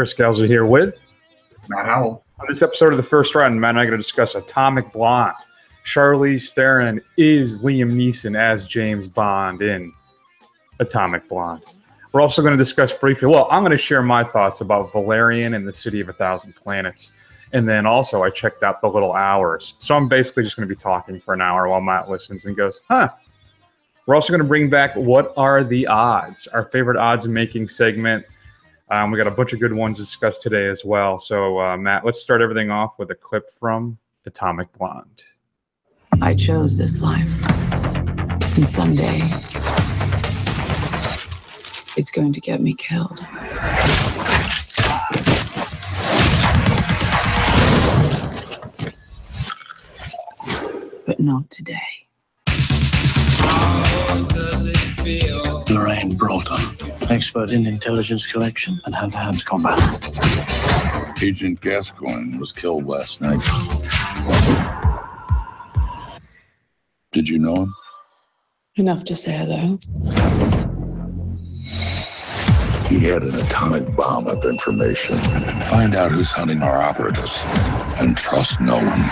Chris Galzer here with Matt Howell. On this episode of The First Round, Matt and I are going to discuss Atomic Blonde. Charlize Theron is Liam Neeson as James Bond in Atomic Blonde. We're also going to discuss briefly, well, I'm going to share my thoughts about Valerian and the City of a Thousand Planets. And then also I checked out The Little Hours. So I'm basically just going to be talking for an hour while Matt listens and goes, huh. We're also going to bring back What Are the Odds? Our favorite odds-making segment. We got a bunch of good ones to discuss today as well. So, Matt, let's start everything off with a clip from Atomic Blonde. I chose this life. And someday, it's going to get me killed. But not today. Lorraine Broughton, expert in intelligence collection and hand-to-hand combat. Agent Gascoigne was killed last night. Did you know him? Enough to say hello. He had an atomic bomb of information. Find out who's hunting our operatives and trust no one.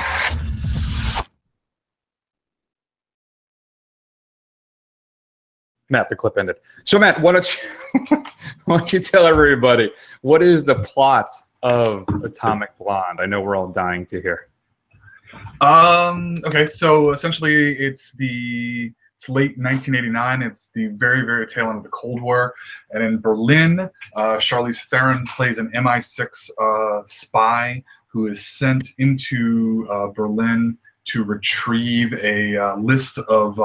Matt, the clip ended. So, Matt, why don't you tell everybody, what is the plot of Atomic Blonde? I know we're all dying to hear. Okay, so essentially it's late 1989. It's the very, very tail end of the Cold War. And in Berlin, Charlize Theron plays an MI6 spy who is sent into Berlin to retrieve a list of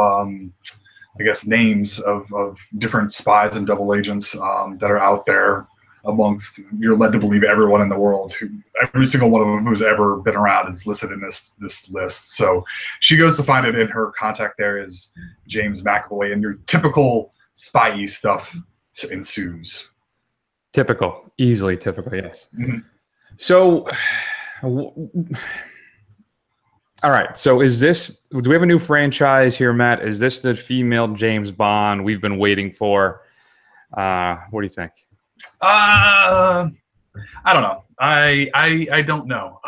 names of different spies and double agents that are out there amongst, you're led to believe, everyone in the world. Every single one of them who's ever been around is listed in this list. So she goes to find it, and her contact there is James McAvoy, and your typical spy-y stuff ensues. Typical. Easily typical, yes. Mm-hmm. So... all right, so do we have a new franchise here, Matt? Is this the female James Bond we've been waiting for? What do you think? I don't know. I don't know.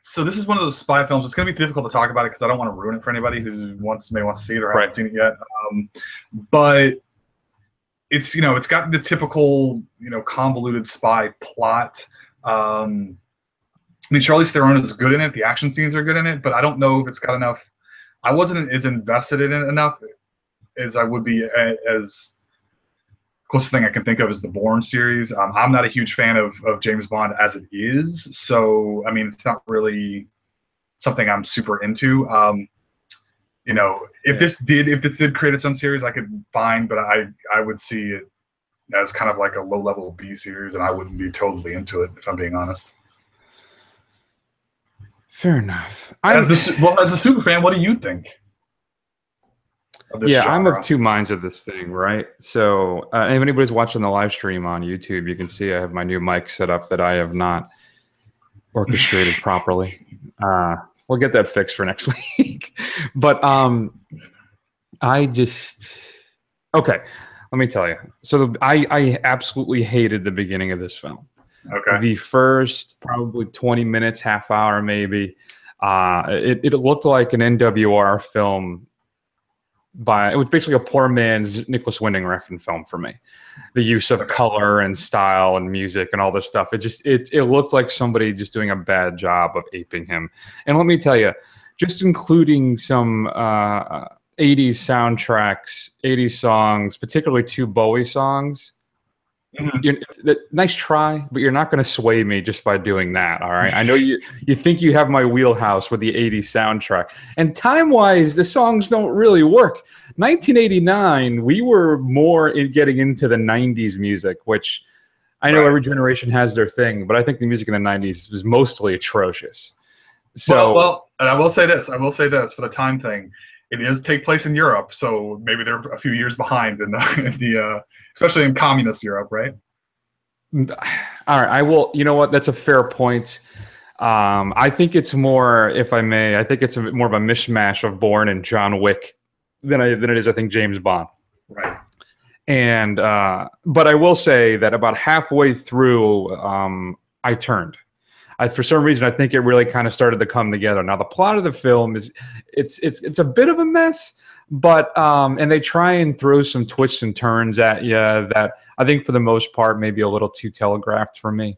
So this is one of those spy films. It's going to be difficult to talk about it because I don't want to ruin it for anybody who may want to see it or hasn't seen it yet. But it's it's got the typical convoluted spy plot. I mean, Charlize Theron is good in it. The action scenes are good in it, but I don't know if it's got enough. I wasn't as invested in it enough as I would be. As closest thing I can think of is the Bourne series. I'm not a huge fan of James Bond as it is, so I mean, it's not really something I'm super into. If this did create its own series, I could fine, but I would see it as kind of like a low-level B series, and I wouldn't be totally into it if I'm being honest. Fair enough. As a super fan, what do you think of this genre? I'm of two minds of this thing, right? So if anybody's watching the live stream on YouTube, you can see I have my new mic set up that I have not orchestrated properly. We'll get that fixed for next week. But okay, let me tell you. So I absolutely hated the beginning of this film. Okay. The first probably 20 minutes, half hour maybe, it looked like an NWR film. It was basically a poor man's Nicholas Winding Refn film for me. The use of color and style and music and all this stuff. It looked like somebody just doing a bad job of aping him. And let me tell you, just including some 80s soundtracks, 80s songs, particularly two Bowie songs. Nice try, but you're not going to sway me just by doing that. All right, I know you think you have my wheelhouse with the 80s soundtrack, and time-wise, the songs don't really work. 1989, we were more in getting into the 90s music, which I know every generation has their thing, but I think the music in the 90s was mostly atrocious. So, well, and I will say this for the time thing. It does take place in Europe, so maybe they're a few years behind in the especially in communist Europe, right? All right, I will. You know what? That's a fair point. I think it's more, if I may, I think it's more of a mishmash of Bourne and John Wick than it is, I think, James Bond. Right. And but I will say that about halfway through, I turned. For some reason, I think it really kind of started to come together. Now, the plot of the film is it's a bit of a mess, but and they try and throw some twists and turns at you that I think for the most part maybe a little too telegraphed for me.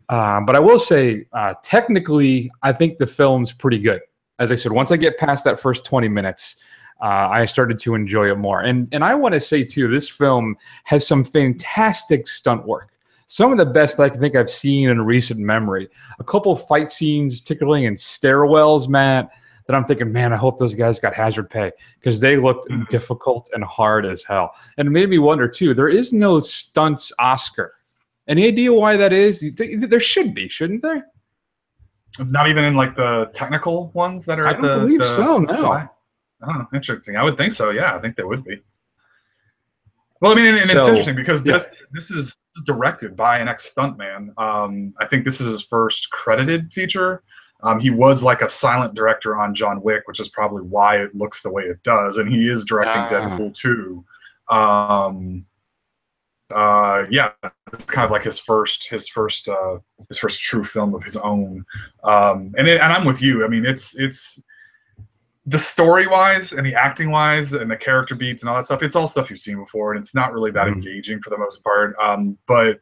But I will say, technically, I think the film's pretty good. As I said, once I get past that first 20 minutes, I started to enjoy it more. And I want to say, too, this film has some fantastic stunt work. Some of the best I think I've seen in recent memory. A couple fight scenes, particularly in stairwells, Matt, that I'm thinking, man, I hope those guys got hazard pay because they looked difficult and hard as hell. And it made me wonder, too, there is no stunts Oscar. Any idea why that is? There should be, shouldn't there? Not even in like the technical ones that are I don't believe so, no. Side? Oh, interesting. I would think so. Yeah, I think there would be. Well, I mean, and it's interesting because this is directed by an ex-stuntman. I think this is his first credited feature. He was like a silent director on John Wick, which is probably why it looks the way it does. And he is directing Deadpool 2. Yeah, it's kind of like his first true film of his own. And I'm with you. I mean, it's the story wise and the acting wise and the character beats and all that stuff. It's all stuff you've seen before, and it's not really that engaging for the most part. But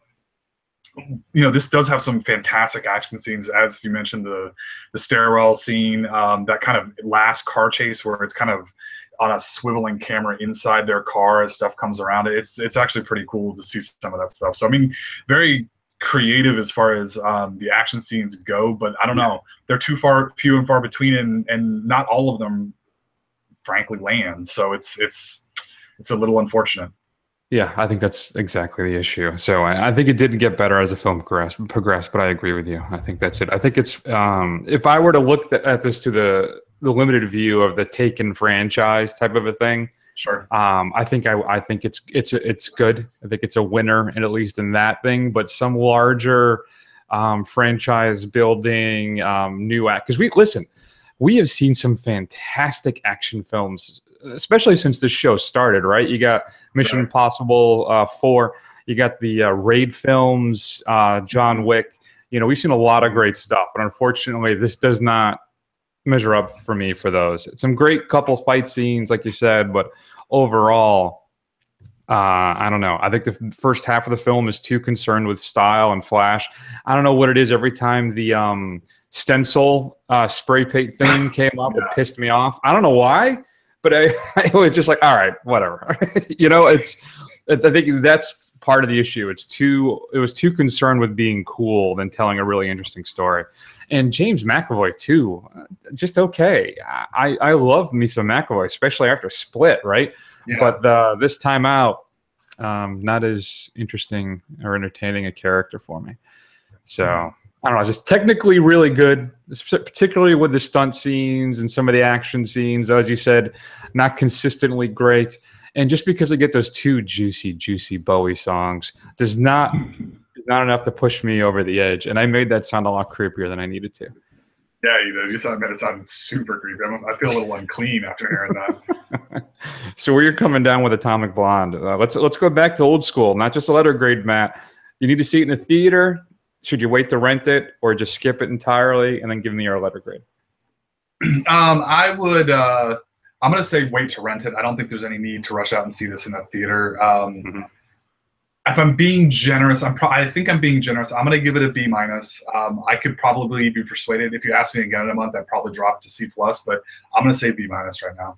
you know, this does have some fantastic action scenes, as you mentioned, the stairwell scene, that kind of last car chase where it's kind of on a swiveling camera inside their car as stuff comes around it. It's actually pretty cool to see some of that stuff. So I mean, very creative as far as the action scenes go, but I don't know, they're few and far between, and not all of them frankly land. So it's a little unfortunate. Yeah, I think that's exactly the issue. So I think it didn't get better as the film progressed, but I agree with you. I think that's it. I think it's if I were to look at this to the limited view of the Taken franchise type of a thing, sure. I think it's good. I think it's a winner, and at least in that thing. But some larger franchise building, new act, because we have seen some fantastic action films, especially since this show started, right? You got Mission Impossible 4, you got the Raid films, John Wick. You know, we've seen a lot of great stuff, but unfortunately, this does not measure up for me for those. It's some great couple fight scenes, like you said, but overall, I don't know. I think the first half of the film is too concerned with style and flash. I don't know what it is. Every time the stencil spray paint thing came up, it pissed me off. I don't know why, but I was just like, all right, whatever. You know, I think that's part of the issue. It was too concerned with being cool than telling a really interesting story. And James McAvoy too, just okay. I love me some McAvoy, especially after Split, right? Yeah. But this time out, not as interesting or entertaining a character for me. So I don't know. It's just technically really good, particularly with the stunt scenes and some of the action scenes. As you said, not consistently great. And just because I get those two juicy Bowie songs does not enough to push me over the edge. And I made that sound a lot creepier than I needed to. Yeah, you did. You made it sound super creepy. I feel a little unclean after hearing that. So where you're coming down with Atomic Blonde, let's go back to old school, not just a letter grade, Matt. You need to see it in a theater. Should you wait to rent it or just skip it entirely and then give me your letter grade? I would. I'm going to say wait to rent it. I don't think there's any need to rush out and see this in a theater. If I'm being generous, I think I'm being generous. I'm going to give it a B-. I could probably be persuaded. If you ask me again in a month, I'd probably drop to C+, but I'm going to say B- right now.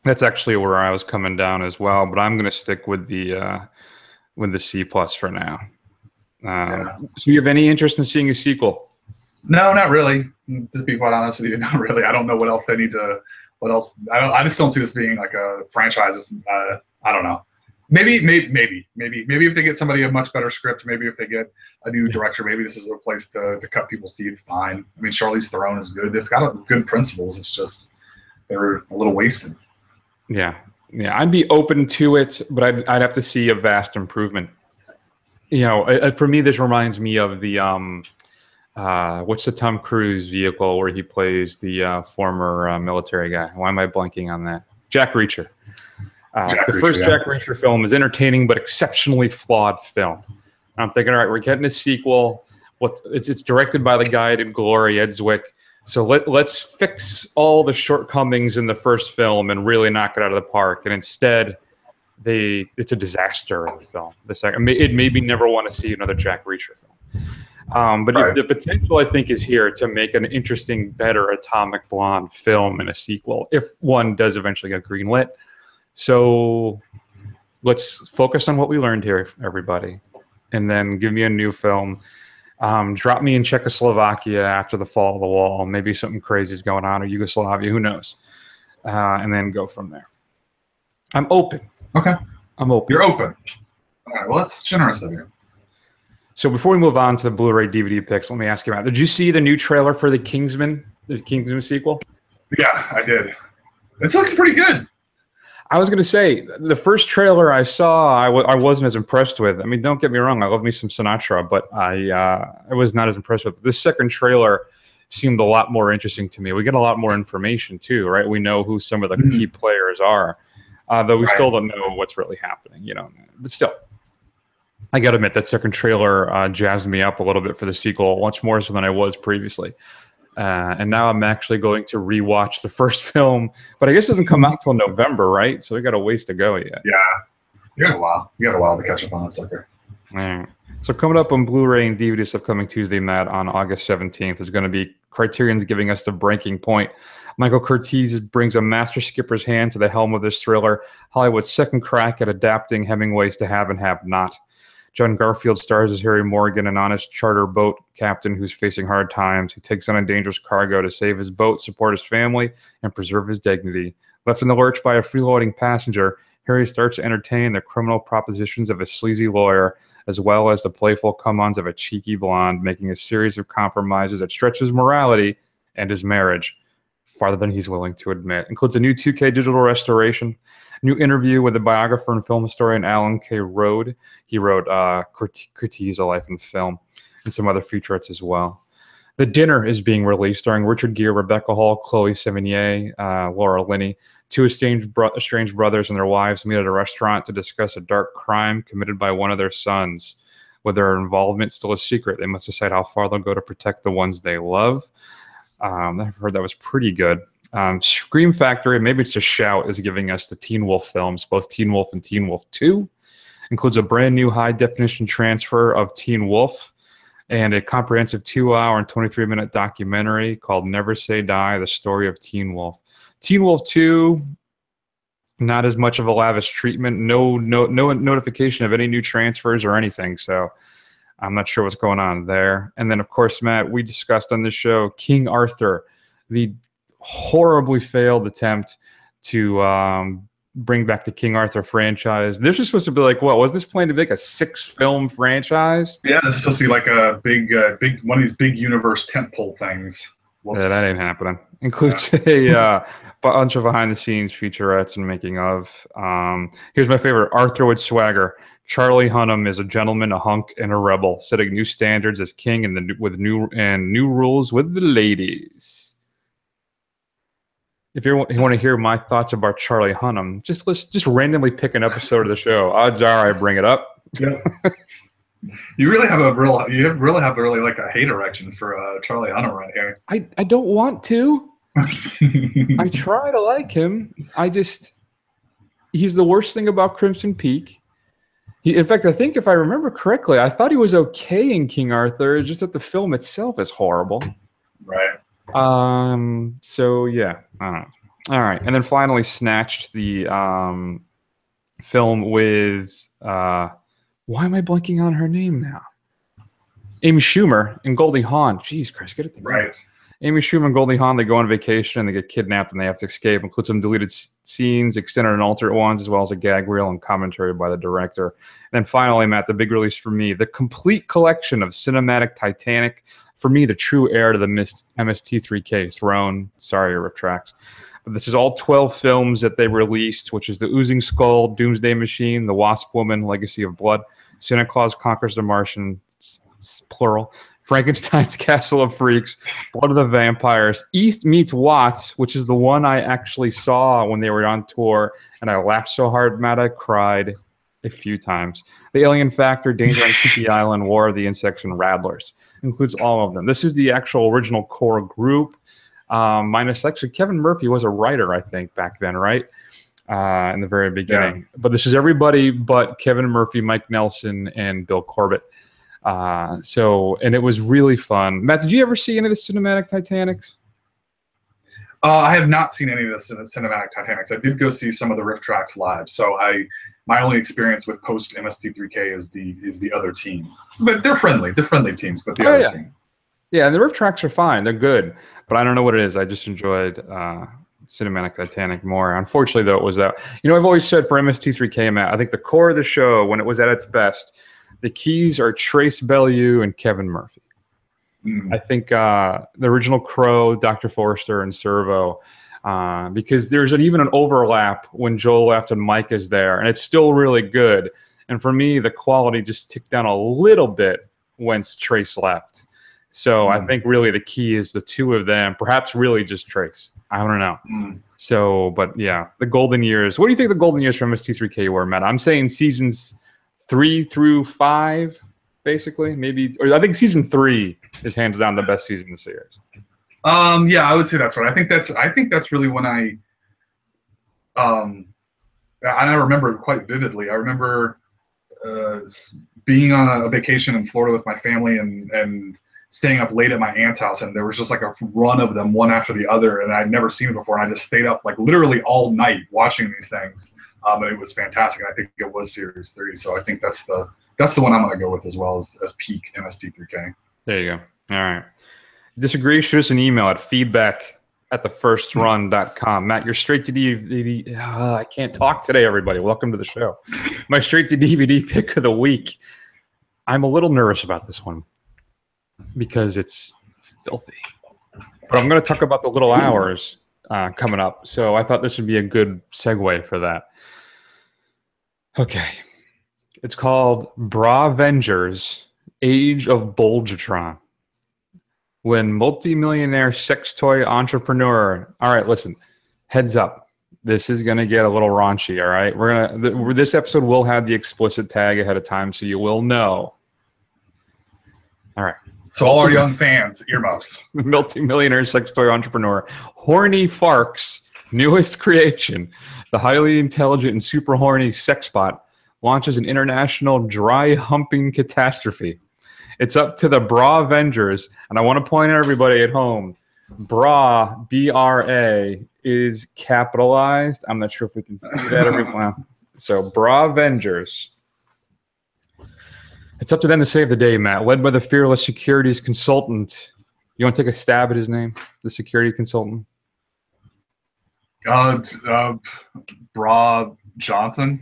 That's actually where I was coming down as well, but I'm going to stick with the C+ for now. So you have any interest in seeing a sequel? No, not really. To be quite honest with you, not really. I don't know what else they need to. What else? I just don't see this being like a franchise. I don't know. Maybe if they get somebody a much better script, maybe if they get a new director, maybe this is a place to cut people's teeth. Fine. I mean, Charlize Theron is good. It's got good principles. It's just they're a little wasted. Yeah, I'd be open to it, but I'd have to see a vast improvement. You know, for me, this reminds me of the what's the Tom Cruise vehicle where he plays the former military guy? Why am I blanking on that? Jack Reacher. Jack The Reacher, first yeah. Jack Reacher film is entertaining but exceptionally flawed film. I'm thinking, all right, we're getting a sequel. It's directed by the guy who did Glory, Ed Zwick. So let's fix all the shortcomings in the first film and really knock it out of the park. And instead, it's a disaster of a film. It made me never want to see another Jack Reacher film. But Right. the potential, I think, is here to make an interesting, better Atomic Blonde film and a sequel, if one does eventually get greenlit. So let's focus on what we learned here, everybody, and then give me a new film. Drop me in Czechoslovakia after the fall of the wall. Maybe something crazy is going on, or Yugoslavia, who knows? And then go from there. I'm open. Okay. I'm open. You're open. All right. Well, that's generous of you. So before we move on to the Blu-ray DVD picks, let me ask you about, did you see the new trailer for the Kingsman sequel? Yeah, I did. It's looking pretty good. I was going to say, the first trailer I saw, I wasn't as impressed with. I mean, don't get me wrong, I love me some Sinatra, but I was not as impressed with. This second trailer seemed a lot more interesting to me. We get a lot more information too, right? We know who some of the key players are, though we still don't know what's really happening, you know. But still, I got to admit, that second trailer jazzed me up a little bit for the sequel, much more so than I was previously. And now I'm actually going to rewatch the first film, but I guess it doesn't come out till November, right? So we got a ways to go yet. Yeah. You got a while. You got a while to catch up on that sucker. All right. So coming up on Blu-ray and DVD stuff coming Tuesday, Matt, on August 17th is going to be Criterion's giving us the breaking point. Michael Curtiz brings a master skipper's hand to the helm of this thriller, Hollywood's second crack at adapting Hemingway's To Have and Have Not. John Garfield stars as Harry Morgan, an honest charter boat captain who's facing hard times. He takes on a dangerous cargo to save his boat, support his family, and preserve his dignity. Left in the lurch by a freeloading passenger, Harry starts to entertain the criminal propositions of a sleazy lawyer, as well as the playful come-ons of a cheeky blonde, making a series of compromises that stretch his morality and his marriage farther than he's willing to admit. Includes a new 2K digital restoration, new interview with the biographer and film historian Alan K. Rode. He wrote Curtiz, A Life in Film, and some other featurettes as well. The Dinner is being released, starring Richard Gere, Rebecca Hall, Chloe Sevigny, Laura Linney. Two estranged brothers and their wives meet at a restaurant to discuss a dark crime committed by one of their sons. With their involvement still a secret, they must decide how far they'll go to protect the ones they love. I've heard that was pretty good. Scream Factory, maybe it's a shout, is giving us the Teen Wolf films, both Teen Wolf and Teen Wolf 2. Includes a brand new high-definition transfer of Teen Wolf and a comprehensive 2-hour and 23-minute documentary called Never Say Die, The Story of Teen Wolf. Teen Wolf 2, not as much of a lavish treatment, no notification of any new transfers or anything, so I'm not sure what's going on there. And then, of course, Matt, we discussed on this show King Arthur, the horribly failed attempt to bring back the King Arthur franchise. This was supposed to be like, what, wasn't this planned to be like a 6-film franchise? Yeah, this is supposed to be like a big one of these big universe tentpole things. Whoops. Yeah, that ain't happening. Includes a bunch of behind-the-scenes featurettes and making of. Here's my favorite, Arthur with swagger. Charlie Hunnam is a gentleman, a hunk, and a rebel, setting new standards as king with new rules with the ladies. If you want to hear my thoughts about Charlie Hunnam, just randomly pick an episode of the show. Odds are I bring it up. Yeah. You really have really like a hate erection for Charlie Hunnam right here. I don't want to. I try to like him. He's the worst thing about Crimson Peak. In fact, I think if I remember correctly, I thought he was okay in King Arthur. It's just that the film itself is horrible. Right. So yeah, I don't know. All right, and then finally, Snatched, the film with why am I blanking on her name now? Amy Schumer and Goldie Hawn. Jeez Christ, get it right. Amy Schumer and Goldie Hawn, they go on vacation and they get kidnapped and they have to escape. Includes some deleted scenes, extended and alternate ones, as well as a gag reel and commentary by the director. And then finally, Matt, the big release for me, the complete collection of cinematic Titanic. For me, the true heir to the MST3K throne. Sorry, riff tracks. But this is all 12 films that they released, which is The Oozing Skull, Doomsday Machine, The Wasp Woman, Legacy of Blood, Santa Claus Conquers the Martian, plural, Frankenstein's Castle of Freaks, Blood of the Vampires, East Meets Watts, which is the one I actually saw when they were on tour, and I laughed so hard, Matt, I cried a few times. The Alien Factor, Danger on Kiki Island, War of the Insects, and Rattlers. Includes all of them. This is the actual original core group, minus actually Kevin Murphy was a writer, I think, back then, right? In the very beginning. Yeah. But this is everybody but Kevin Murphy, Mike Nelson, and Bill Corbett. And it was really fun. Matt, did you ever see any of the cinematic Titanics? I have not seen any of the cinematic Titanics. I did go see some of the riff tracks live. So my only experience with post MST3K is the other team. But they're friendly. They're friendly teams, but the other team. Yeah, and the riff tracks are fine. They're good. But I don't know what it is. I just enjoyed cinematic Titanic more. Unfortunately, though, it was that. You know, I've always said for MST3K, Matt, I think the core of the show, when it was at its best, the keys are Trace Bellew and Kevin Murphy. I think the original Crow, Dr. Forrester, and Servo, because there's even an overlap when Joel left and Mike is there, and it's still really good. And for me, the quality just ticked down a little bit once Trace left. So I think really the key is the two of them, perhaps really just Trace. I don't know. So, but yeah, the golden years. What do you think the golden years from MST3K were, Matt? I'm saying seasons 3 through 5, basically. Maybe, or I think season 3 is hands down the best season in the series. Yeah, I would say that's right. I think that's really when I remember it quite vividly. I remember being on a vacation in Florida with my family and staying up late at my aunt's house, and there was just like a run of them, one after the other, and I'd never seen it before, and I just stayed up like literally all night watching these things. And it was fantastic. And I think it was series 3, so I think that's the one I'm going to go with as well as peak MST3K. There you go. All right. Disagree? Shoot us an email at feedback@thefirstrun.com. Matt, you're straight to DVD. I can't talk today, everybody. Welcome to the show. My straight to DVD pick of the week. I'm a little nervous about this one because it's filthy. But I'm going to talk about the Little Hours coming up. So I thought this would be a good segue for that. Okay. It's called Bravengers, Age of Bulgatron. When multimillionaire sex toy entrepreneur. All right, listen. Heads up. This is going to get a little raunchy, all right? This episode will have the explicit tag ahead of time, so you will know. All right. So all our young fans, earmuffs. Multi-millionaire sex toy entrepreneur, Horny Farks' newest creation, the highly intelligent and super horny sex bot, launches an international dry humping catastrophe. It's up to the Bravengers, and I want to point out everybody at home, Bra, B-R-A, is capitalized. I'm not sure if we can see that everyone. So Bravengers. It's up to them to save the day, Matt. Led by the fearless securities consultant. You want to take a stab at his name, the security consultant? Bra Johnson?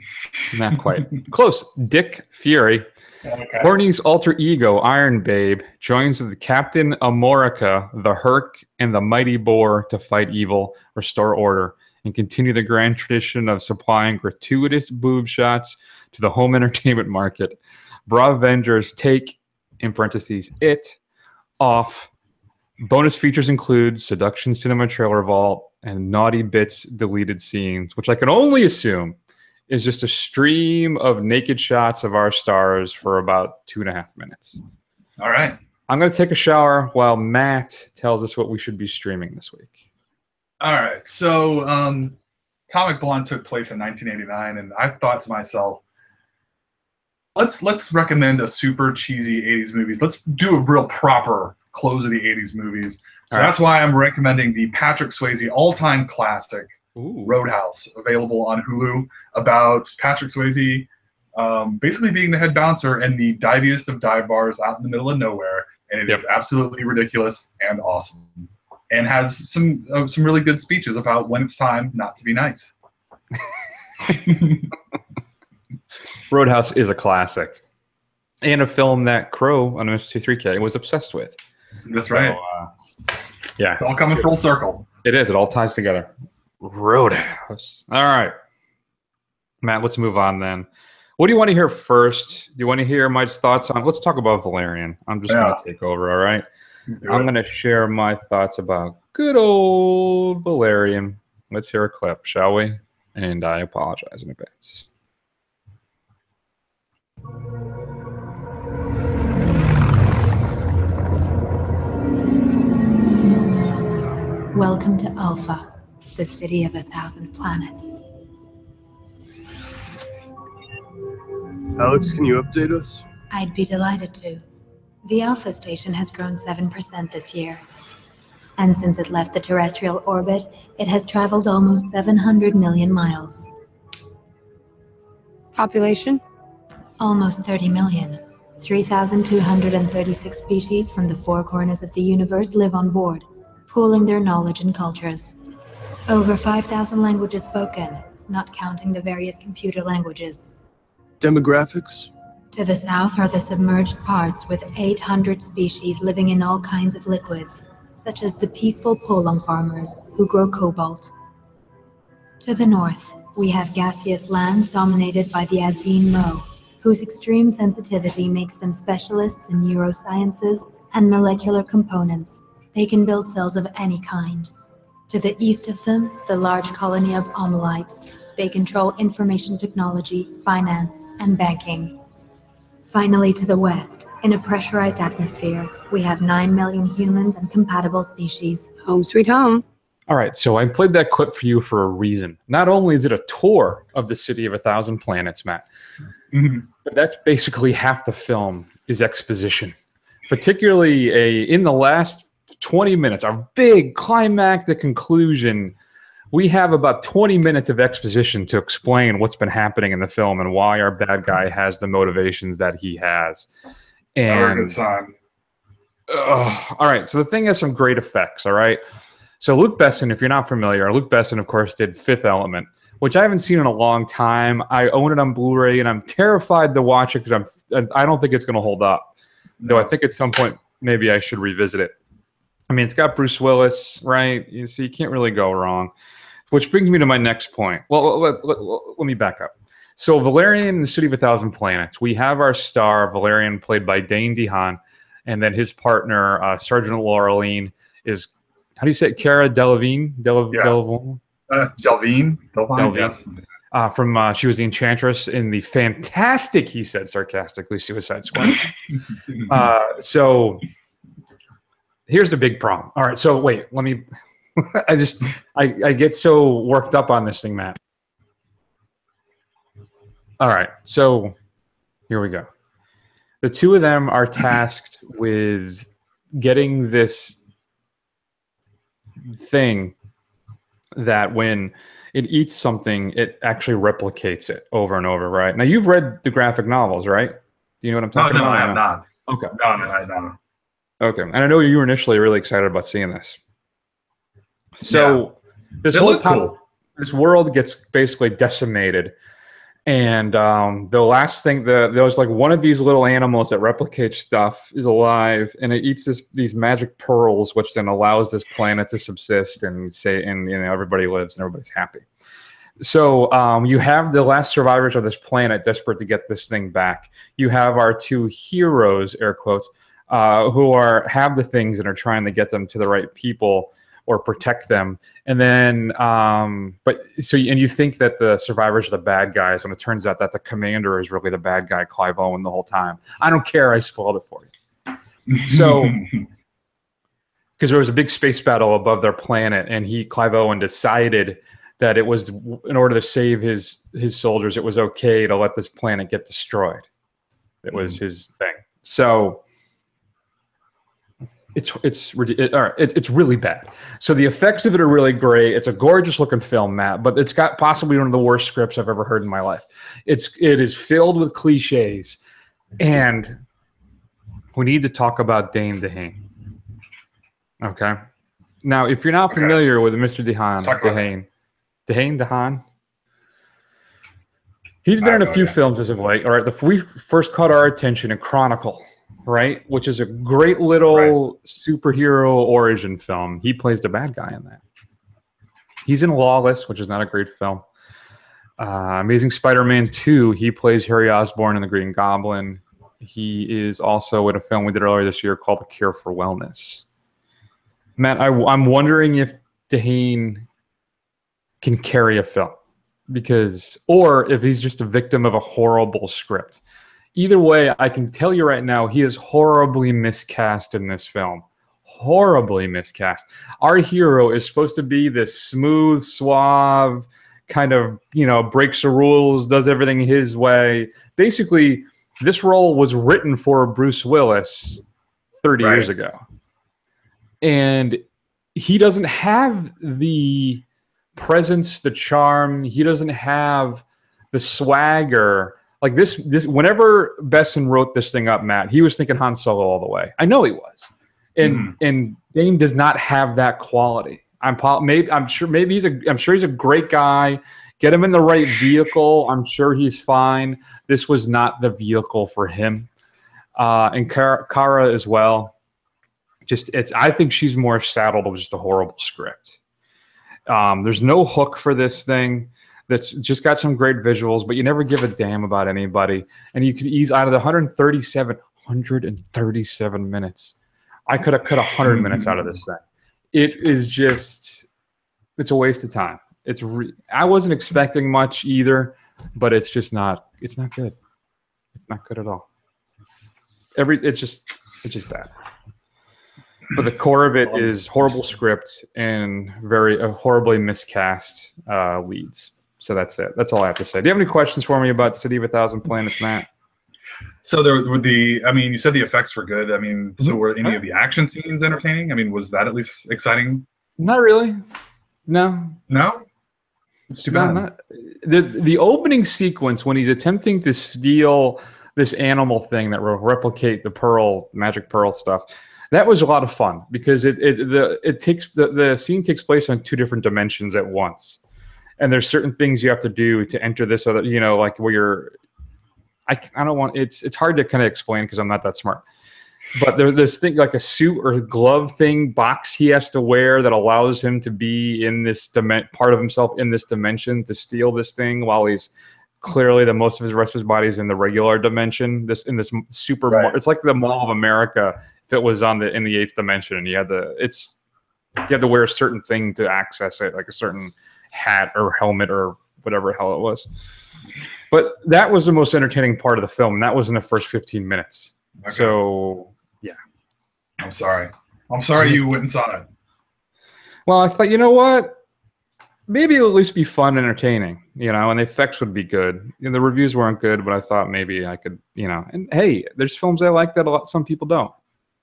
Not quite. Close. Dick Fury. Okay. Horny's alter ego, Iron Babe, joins with Captain Amorica, the Herc, and the Mighty Boar to fight evil, restore order, and continue the grand tradition of supplying gratuitous boob shots to the home entertainment market. Bravengers take, in parentheses, it off. Bonus features include Seduction Cinema Trailer Vault and Naughty Bits deleted scenes, which I can only assume is just a stream of naked shots of our stars for about 2.5 minutes. All right. I'm going to take a shower while Matt tells us what we should be streaming this week. All right. So Atomic Blonde took place in 1989, and I thought to myself, let's recommend a super cheesy 80s movies. Let's do a real proper close of the 80s movies. So that's why I'm recommending the Patrick Swayze all-time classic, Roadhouse, available on Hulu, about Patrick Swayze basically being the head bouncer in the diviest of dive bars out in the middle of nowhere, and it is absolutely ridiculous and awesome, and has some really good speeches about when it's time not to be nice. Roadhouse is a classic, and a film that Crow on MST3K was obsessed with. That's right. Yeah, it's all coming full circle. It is. It all ties together. Roadhouse. All right, Matt, let's move on then. What do you want to hear first? Do you want to hear my thoughts on? Let's talk about Valerian. I'm just going to take over. All right. I'm going to share my thoughts about good old Valerian. Let's hear a clip, shall we? And I apologize in advance. Welcome to Alpha, the city of 1,000 planets. Alex, can you update us? I'd be delighted to. The Alpha station has grown 7% this year. And since it left the terrestrial orbit, it has traveled almost 700 million miles. Population? Almost 30 million. 3,236 species from the four corners of the universe live on board, pooling their knowledge and cultures. Over 5,000 languages spoken, not counting the various computer languages. Demographics? To the south are the submerged parts with 800 species living in all kinds of liquids, such as the peaceful polong farmers who grow cobalt. To the north, we have gaseous lands dominated by the Azine Mo, whose extreme sensitivity makes them specialists in neurosciences and molecular components. They can build cells of any kind. To the east of them, the large colony of Omelites. They control information technology, finance, and banking. Finally, to the west, in a pressurized atmosphere, we have 9 million humans and compatible species. Home sweet home. All right, so I played that clip for you for a reason. Not only is it a tour of the city of 1,000 planets, Matt, but that's basically half the film is exposition. Particularly in the last 20 minutes, our big climactic conclusion, we have about 20 minutes of exposition to explain what's been happening in the film and why our bad guy has the motivations that he has. And Never a good sign. all right, so the thing has some great effects, all right? So Luc Besson, if you're not familiar, Luc Besson, of course, did Fifth Element, which I haven't seen in a long time. I own it on Blu-ray, and I'm terrified to watch it because I don't think it's going to hold up. Though I think at some point maybe I should revisit it. I mean, it's got Bruce Willis, right? You see, you can't really go wrong. Which brings me to my next point. Well, let me back up. So Valerian in the City of 1,000 Planets, we have our star, Valerian, played by Dane DeHaan, and then his partner, Sergeant Laureline, is... How do you say it? Cara Delevingne? Delvine, yes. From she was the Enchantress in the fantastic, he said sarcastically, Suicide Squad. So here's the big problem. All right, so wait, let me. I get so worked up on this thing, Matt. All right, so here we go. The two of them are tasked with getting this thing that when it eats something, it actually replicates it over and over, right? Now, you've read the graphic novels, right? Do you know what I'm talking about? No, I have not. Okay. No, I don't. Okay. And I know you were initially really excited about seeing this. So this whole cool. This world gets basically decimated. And the last thing, there was like one of these little animals that replicates stuff is alive, and it eats these magic pearls, which then allows this planet to subsist and everybody lives and everybody's happy. So you have the last survivors of this planet desperate to get this thing back. You have our two heroes, air quotes, who have the things and are trying to get them to the right people or protect them. And then, and you think that the survivors are the bad guys when it turns out that the commander is really the bad guy, Clive Owen, the whole time. I don't care. I spoiled it for you. So, because there was a big space battle above their planet, and Clive Owen decided that it was, in order to save his soldiers, it was okay to let this planet get destroyed. It was his thing. So it's really bad. So the effects of it are really great. It's a gorgeous looking film, Matt, but it's got possibly one of the worst scripts I've ever heard in my life. It is filled with cliches, and we need to talk about Dane DeHaan. Okay. Now, if you're not familiar with Mr. DeHaan, he's been in a few films as of late. All right, we first caught our attention in Chronicle, right, which is a great little superhero origin film. He plays the bad guy in that. He's in Lawless, which is not a great film. Amazing Spider-Man 2, he plays Harry Osborn in The Green Goblin. He is also in a film we did earlier this year called A Cure for Wellness. Matt, I'm wondering if Dane can carry a film, or if he's just a victim of a horrible script. Either way, I can tell you right now, he is horribly miscast in this film. Horribly miscast. Our hero is supposed to be this smooth, suave, kind of, breaks the rules, does everything his way. Basically, this role was written for Bruce Willis 30 years ago. And he doesn't have the presence, the charm. He doesn't have the swagger. Like this, whenever Besson wrote this thing up, Matt, he was thinking Han Solo all the way. I know he was. And Dane does not have that quality. I'm sure he's a great guy. Get him in the right vehicle. I'm sure he's fine. This was not the vehicle for him. And Kara as well. I think she's more saddled with just a horrible script. There's no hook for this thing. That's just got some great visuals, but you never give a damn about anybody. And you could ease out of the 137 minutes. I could have cut 100 minutes out of this thing. It is just, it's a waste of time. I wasn't expecting much either, but it's just not. It's not good. It's not good at all. It's just bad. But the core of it is horrible script and very horribly miscast leads. So that's it. That's all I have to say. Do you have any questions for me about City of a Thousand Planets, Matt? So there would be, you said the effects were good. So were any of the action scenes entertaining? Was that at least exciting? Not really. No? It's too bad. Not. The opening sequence when he's attempting to steal this animal thing that will replicate the magic pearl stuff, that was a lot of fun because the scene takes place on two different dimensions at once. And there's certain things you have to do to enter this other, like where you're, I don't want, it's hard to kind of explain because I'm not that smart. But there's this thing like a suit or glove thing box he has to wear that allows him to be in this part of himself in this dimension to steal this thing while he's clearly the most of his rest of his body is in the regular dimension. It's like the Mall of America if it was in the 8th dimension and you had to wear a certain thing to access it, like a certain hat or helmet or whatever the hell it was. But that was the most entertaining part of the film, and that was in the first 15 minutes. Okay. So, yeah. I'm sorry you went and saw it. Well, I thought, you know what? Maybe it'll at least be fun and entertaining, and the effects would be good. The reviews weren't good, but I thought maybe I could, and hey, there's films I like that some people don't.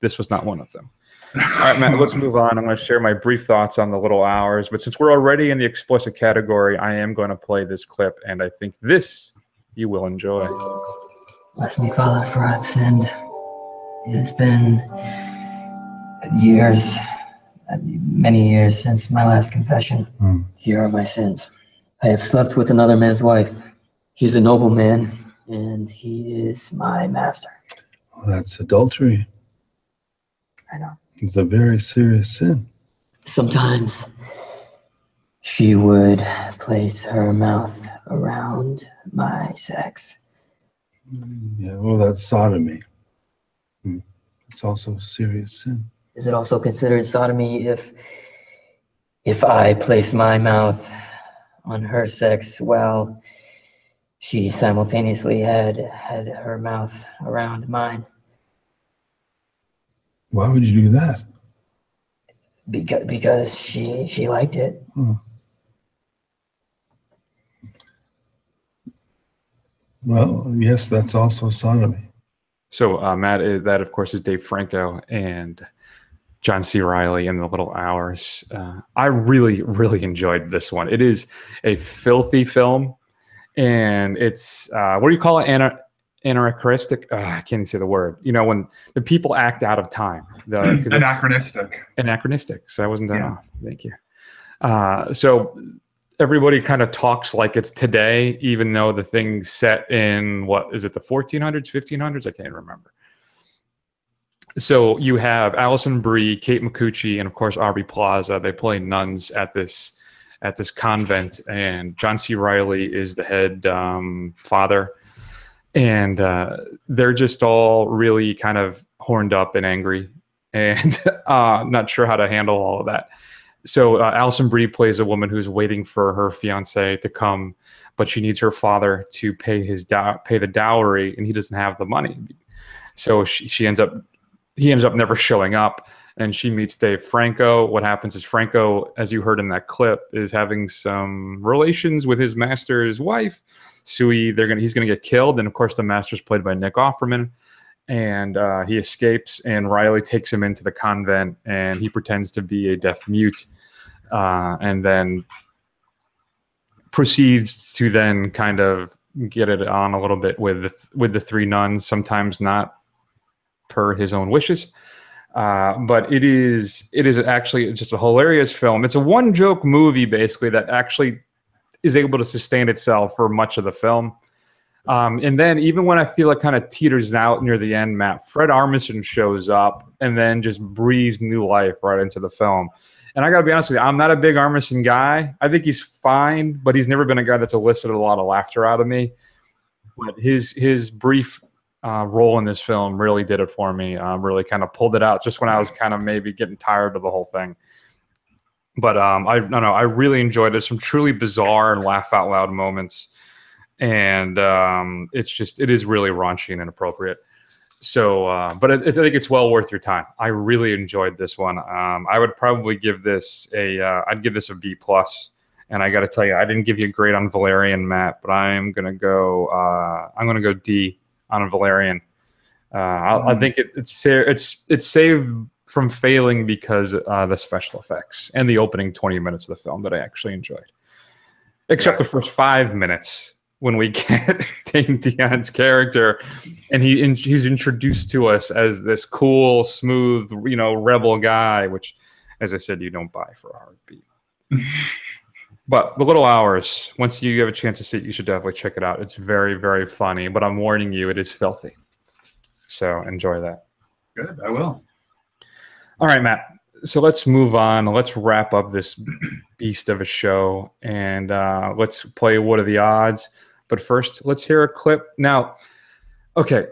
This was not one of them. All right, Matt, let's move on. I'm going to share my brief thoughts on The Little Hours. But since we're already in the explicit category, I am going to play this clip, and I think this you will enjoy. Bless me, Father, for I've sinned. It has been years, many years since my last confession. Here are my sins. I have slept with another man's wife. He's a noble man, and he is my master. Well, that's adultery. I know. It's a very serious sin. Sometimes she would place her mouth around my sex. Yeah, well, that's sodomy. It's also a serious sin. Is it also considered sodomy if I place my mouth on her sex while she simultaneously had her mouth around mine? Why would you do that? Because she liked it. Well, yes, that's also sodomy. So, Matt, that of course is Dave Franco and John C. Reilly in The Little Hours. I really, really enjoyed this one. It is a filthy film, and it's what do you call it? Anachronistic. I can't even say the word. When the people act out of time. Anachronistic. So I wasn't that off. Thank you. So everybody kind of talks like it's today, even though the thing's set in, what is it, the 1400s, 1500s? I can't remember. So you have Alison Brie, Kate Micucci, and of course Aubrey Plaza. They play nuns at this at this convent, and John C. Reilly is the head father, and they're just all really kind of horned up and angry, and not sure how to handle all of that. So Alison Brie plays a woman who's waiting for her fiance to come, but she needs her father to pay the dowry, and he doesn't have the money. So he ends up never showing up, and she meets Dave Franco. What happens is Franco, as you heard in that clip, is having some relations with his master's wife. So he's gonna get killed, and of course the master's played by Nick Offerman. And he escapes, and Riley takes him into the convent, and he pretends to be a deaf mute, and then proceeds to then kind of get it on a little bit with the three nuns, sometimes not per his own wishes. But it is actually just a hilarious film. It's a one-joke movie, basically, that actually is able to sustain itself for much of the film. And then even when I feel it kind of teeters out near the end, Matt, Fred Armisen shows up and then just breathes new life right into the film. And I got to be honest with you, I'm not a big Armisen guy. I think he's fine, but he's never been a guy that's elicited a lot of laughter out of me. But his brief role in this film really did it for me. Really kind of pulled it out just when I was kind of maybe getting tired of the whole thing. But I really enjoyed it. Some truly bizarre and laugh out loud moments. And it is really raunchy and inappropriate. So, but I think it's well worth your time. I really enjoyed this one. I would probably give this I'd give this a B+. And I got to tell you, I didn't give you a grade on Valerian, Matt, but I'm gonna go D on Valerian. I think it's saved from failing because the special effects and the opening 20 minutes of the film that I actually enjoyed, except the first 5 minutes. When we get Dane DeHaan's character, and he's introduced to us as this cool, smooth, rebel guy, which, as I said, you don't buy for a heartbeat. But The Little Hours, once you have a chance to see it, you should definitely check it out. It's very, very funny, but I'm warning you, it is filthy. So enjoy that. Good, I will. All right, Matt. So let's move on. Let's wrap up this beast of a show, and let's play What Are the Odds? But first, let's hear a clip. Now, okay,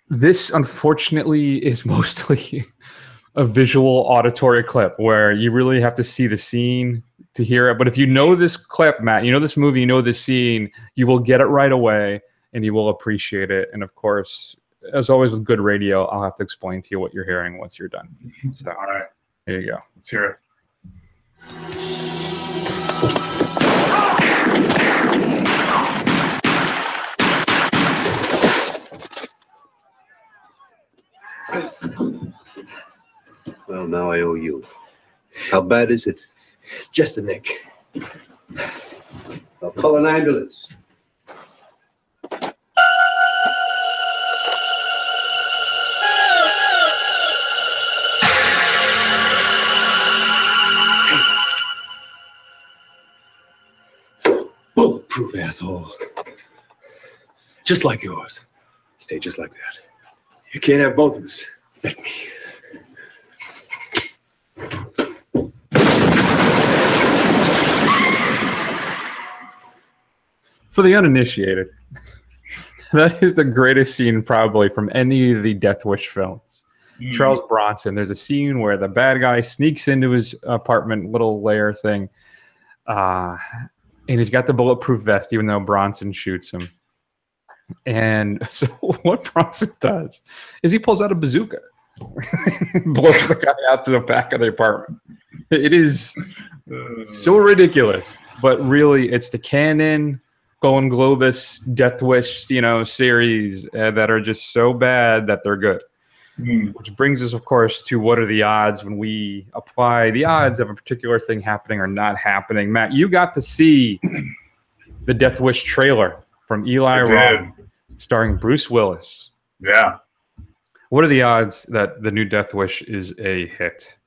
this unfortunately is mostly a visual auditory clip where you really have to see the scene to hear it. But if you know this clip, Matt, you know this movie, you know this scene, you will get it right away and you will appreciate it. And of course, as always with good radio, I'll have to explain to you what you're hearing once you're done. So, all right, here you go. Let's hear it. Well, now I owe you. How bad is it? It's just a nick. I'll call an ambulance. Bulletproof, asshole. Just like yours. Stay just like that. You can't have both of us. Bet me. For the uninitiated, that is the greatest scene probably from any of the Death Wish films. Charles Bronson, there's a scene where the bad guy sneaks into his apartment, little lair thing, and he's got the bulletproof vest, even though Bronson shoots him. And so what Bronson does is he pulls out a bazooka, blows the guy out to the back of the apartment. It is so ridiculous, but really it's the canon Golden Globus Death Wish, series that are just so bad that they're good. Which brings us, of course, to what are the odds when we apply the odds of a particular thing happening or not happening. Matt, you got to see the Death Wish trailer from Eli Roth, starring Bruce Willis. Yeah. What are the odds that the new Death Wish is a hit?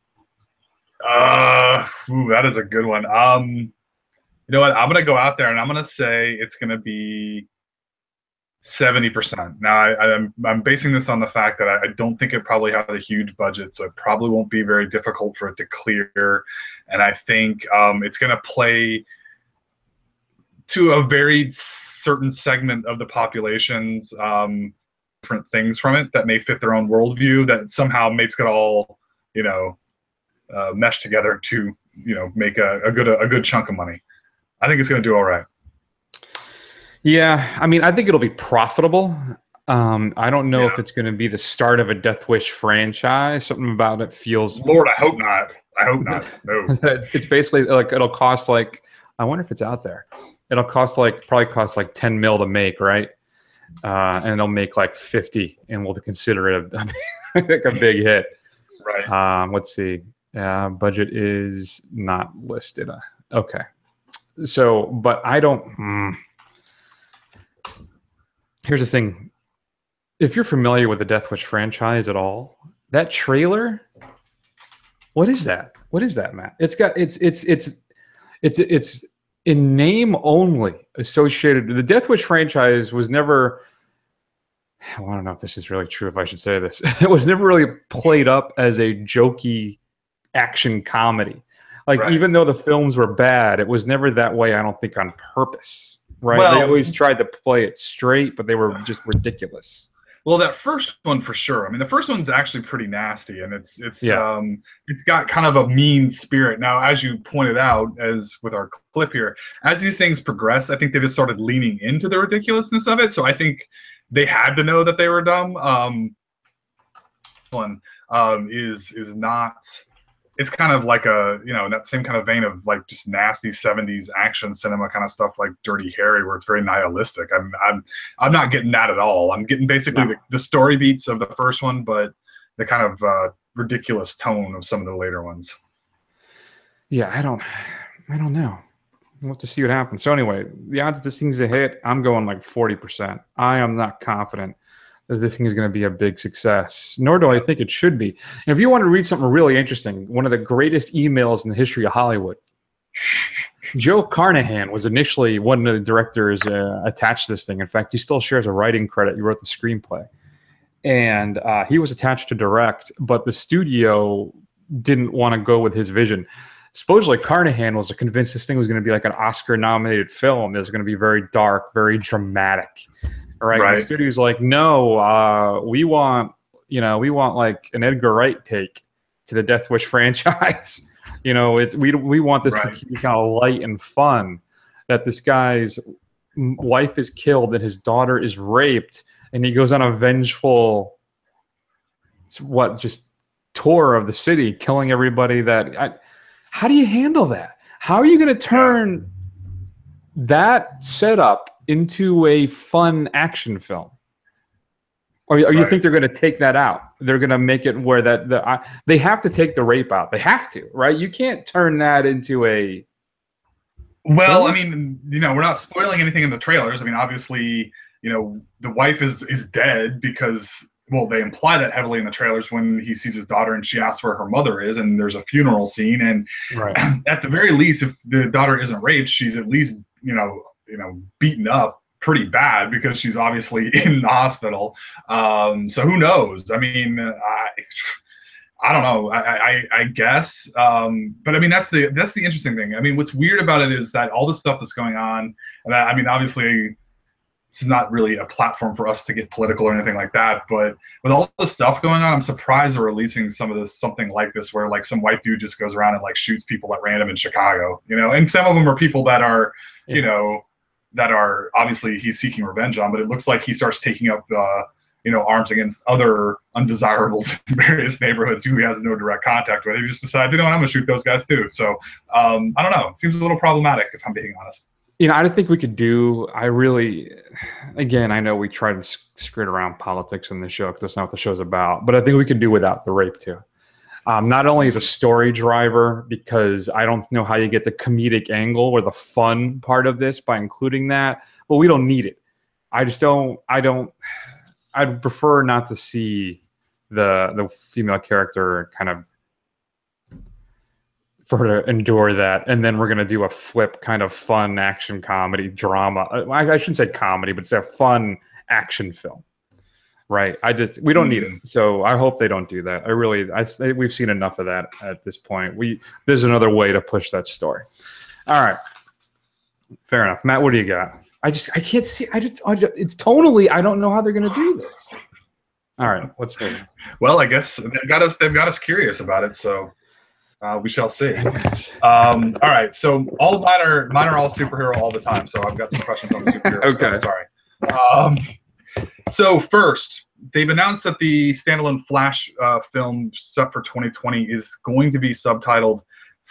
That is a good one. You know what? I'm going to go out there and I'm going to say it's going to be 70%. Now, I'm basing this on the fact that I don't think it probably had a huge budget, so it probably won't be very difficult for it to clear. And I think it's going to play to a very certain segment of the populations, different things from it that may fit their own worldview that somehow makes it all, mesh together to, make a good chunk of money. I think it's going to do all right. Yeah, I mean, I think it'll be profitable. I don't know if it's going to be the start of a Death Wish franchise. Something about it feels. Lord, I hope not. I hope not. No. It's basically like it'll cost like, I wonder if it's out there. It'll probably cost like 10 mil to make, right? And it'll make like 50, and we'll consider it like a big hit. Right. Let's see. Budget is not listed. Okay. So, but I don't. Here's the thing. If you're familiar with the Death Wish franchise at all, that trailer, what is that? What is that, Matt? It's in name only associated. The Death Wish franchise was never. Well, I don't know if this is really true. If I should say this, it was never really played up as a jokey action comedy. Like even though the films were bad, it was never that way. I don't think on purpose. Right? Well, they always tried to play it straight, but they were just ridiculous. Well, that first one for sure. I mean, the first one's actually pretty nasty, and it's got kind of a mean spirit. Now, as you pointed out, as with our clip here, as these things progress, I think they just started leaning into the ridiculousness of it. So I think they had to know that they were dumb. Is not. It's kind of like in that same kind of vein of like just nasty 70s action cinema kind of stuff like Dirty Harry, where it's very nihilistic. I'm not getting that at all. I'm getting basically the story beats of the first one, but the kind of ridiculous tone of some of the later ones. Yeah, I don't know. We'll have to see what happens. So anyway, the odds this thing's a hit, I'm going like 40%. I am not confident that this thing is going to be a big success, nor do I think it should be. And if you want to read something really interesting, one of the greatest emails in the history of Hollywood, Joe Carnahan was initially one of the directors attached to this thing. In fact, he still shares a writing credit. He wrote the screenplay. And he was attached to direct, but the studio didn't want to go with his vision. Supposedly, Carnahan was convinced this thing was going to be like an Oscar-nominated film. It was going to be very dark, very dramatic. Right. The studio's like, no, we want like an Edgar Wright take to the Death Wish franchise. We want this to be kind of light and fun. That this guy's wife is killed and his daughter is raped, and he goes on a vengeful, just tour of the city, killing everybody. How do you handle that? How are you going to turn that setup into a fun action film? Or you think they're going to take that out? They're going to make it where they have to take the rape out. They have to, right? You can't turn that into a. Well, I mean, we're not spoiling anything in the trailers. I mean, obviously, the wife is dead because, well, they imply that heavily in the trailers when he sees his daughter and she asks where her mother is, and there's a funeral scene. And at the very least, if the daughter isn't raped, she's at least, beaten up pretty bad because she's obviously in the hospital. So who knows? I mean, I don't know. I guess. But I mean, that's the interesting thing. I mean, what's weird about it is that all the stuff that's going on, and I mean, obviously, this is not really a platform for us to get political or anything like that. But with all the stuff going on, I'm surprised they're releasing something like this, where like some white dude just goes around and like shoots people at random in Chicago, and some of them are people that are, that are obviously he's seeking revenge on, but it looks like he starts taking up, arms against other undesirables in various neighborhoods who he has no direct contact with. He just decides, I'm going to shoot those guys too. So I don't know. It seems a little problematic if I'm being honest. I don't think we could again, I know we try to skirt around politics in the show because that's not what the show's about, but I think we could do without the rape too. Not only as a story driver, because I don't know how you get the comedic angle or the fun part of this by including that, but we don't need it. I'd prefer not to see the female character kind of, for her to endure that, and then we're going to do a flip kind of fun action comedy drama. I shouldn't say comedy, but it's a fun action film. Right. We don't need it. So I hope they don't do that. We've seen enough of that at this point. There's another way to push that story. All right. Fair enough. Matt, what do you got? I can't see. It's tonally. I don't know how they're going to do this. All right, what's good? Well, I guess they've got us curious about it, so we shall see. All right, so all mine are all superhero all the time. So I've got some questions on the superhero. Okay, sorry. So first, they've announced that the standalone Flash film set for 2020 is going to be subtitled